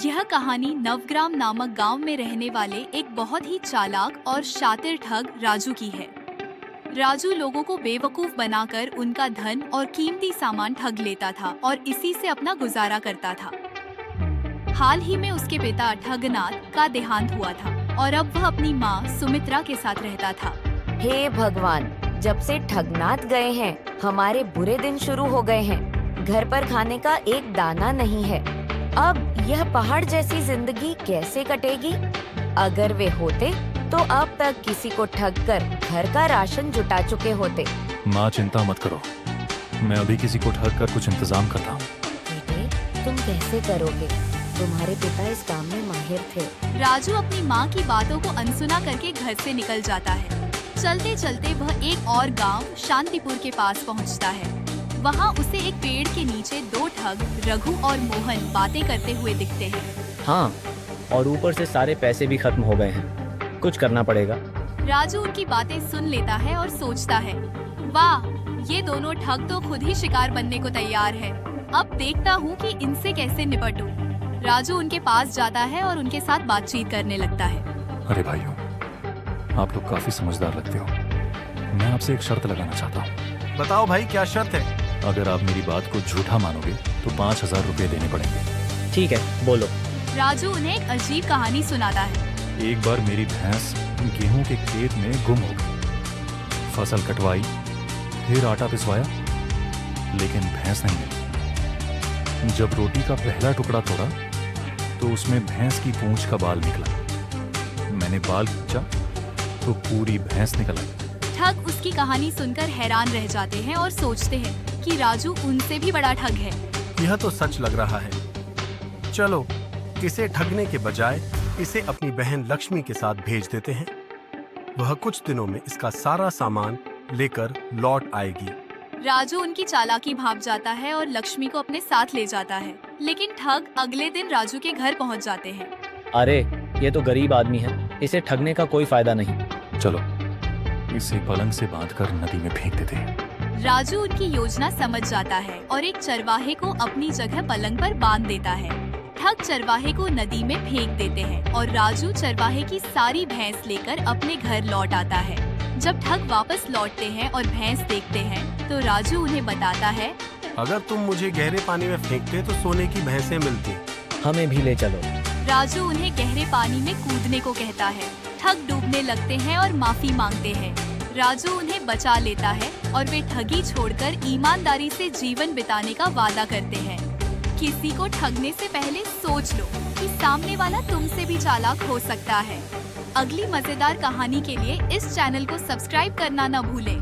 यह कहानी नवग्राम नामक गांव में रहने वाले एक बहुत ही चालाक और शातिर ठग राजू की है। राजू लोगों को बेवकूफ बनाकर उनका धन और कीमती सामान ठग लेता था और इसी से अपना गुजारा करता था। हाल ही में उसके पिता ठगनाथ का देहांत हुआ था और अब वह अपनी माँ सुमित्रा के साथ रहता था। हे भगवान, जब से ठगनाथ गए हैं हमारे बुरे दिन शुरू हो गए हैं। घर पर खाने का एक दाना नहीं है। अब यह पहाड़ जैसी जिंदगी कैसे कटेगी? अगर वे होते तो अब तक किसी को ठग कर घर का राशन जुटा चुके होते। माँ चिंता मत करो, मैं अभी किसी को ठग कर कुछ इंतजाम करता हूँ। बेटे, तुम कैसे करोगे? तुम्हारे पिता इस काम में माहिर थे। राजू अपनी माँ की बातों को अनसुना करके घर से निकल जाता है। चलते चलते वह एक और गांव शांतिपुर के पास पहुंचता है। वहां उसे एक पेड़ के नीचे दो ठग रघु और मोहन बातें करते हुए दिखते हैं। हाँ, और ऊपर से सारे पैसे भी खत्म हो गए हैं। कुछ करना पड़ेगा। राजू उनकी बातें सुन लेता है और सोचता है, वाह, ये दोनों ठग तो खुद ही शिकार बनने को तैयार है। अब देखता हूँ कि इनसे कैसे निपटूं। राजू उनके पास जाता है और उनके साथ बातचीत करने लगता है। अरे भाइयों, आप लोग काफी समझदार लगते हो। मैं आपसे एक शर्त लगाना चाहता हूँ। बताओ भाई, क्या शर्त है? अगर आप मेरी बात को झूठा मानोगे तो 5,000 रुपए देने पड़ेंगे। ठीक है, बोलो। राजू उन्हें एक अजीब कहानी सुनाता है। एक बार मेरी भैंस गेहूं के खेत में गुम हो गई। फसल कटवाई, फिर आटा पिसवाया, लेकिन भैंस नहीं मिली। जब रोटी का पहला टुकड़ा तोड़ा तो उसमें भैंस की पूंछ का बाल निकला। मैंने बाल खींचा तो पूरी भैंस निकल आई। ठग उसकी कहानी सुनकर हैरान रह जाते हैं और सोचते हैं कि राजू उनसे भी बड़ा ठग है। यह तो सच लग रहा है। चलो, इसे ठगने के बजाय इसे अपनी बहन लक्ष्मी के साथ भेज देते हैं। वह कुछ दिनों में इसका सारा सामान लेकर लौट आएगी। राजू उनकी चालाकी भाप जाता है और लक्ष्मी को अपने साथ ले जाता है, लेकिन ठग अगले दिन राजू के घर पहुंच जाते हैं। अरे, ये तो गरीब आदमी है, इसे ठगने का कोई फायदा नहीं। चलो, इसे पलंग से बांधकर नदी में फेंक देते हैं। राजू उनकी योजना समझ जाता है और एक चरवाहे को अपनी जगह पलंग पर बांध देता है। ठग चरवाहे को नदी में फेंक देते हैं और राजू चरवाहे की सारी भैंस लेकर अपने घर लौट आता है। जब ठग वापस लौटते हैं और भैंस देखते हैं तो राजू उन्हें बताता है, अगर तुम मुझे गहरे पानी में फेंकते तो सोने की भैंसें मिलती। हमें भी ले चलो। राजू उन्हें गहरे पानी में कूदने को कहता है। ठग डूबने लगते हैं और माफी मांगते हैं। राजू उन्हें बचा लेता है और वे ठगी छोड़कर ईमानदारी से जीवन बिताने का वादा करते हैं। किसी को ठगने से पहले सोच लो कि सामने वाला तुमसे भी चालाक हो सकता है। अगली मजेदार कहानी के लिए इस चैनल को सब्सक्राइब करना न भूलें।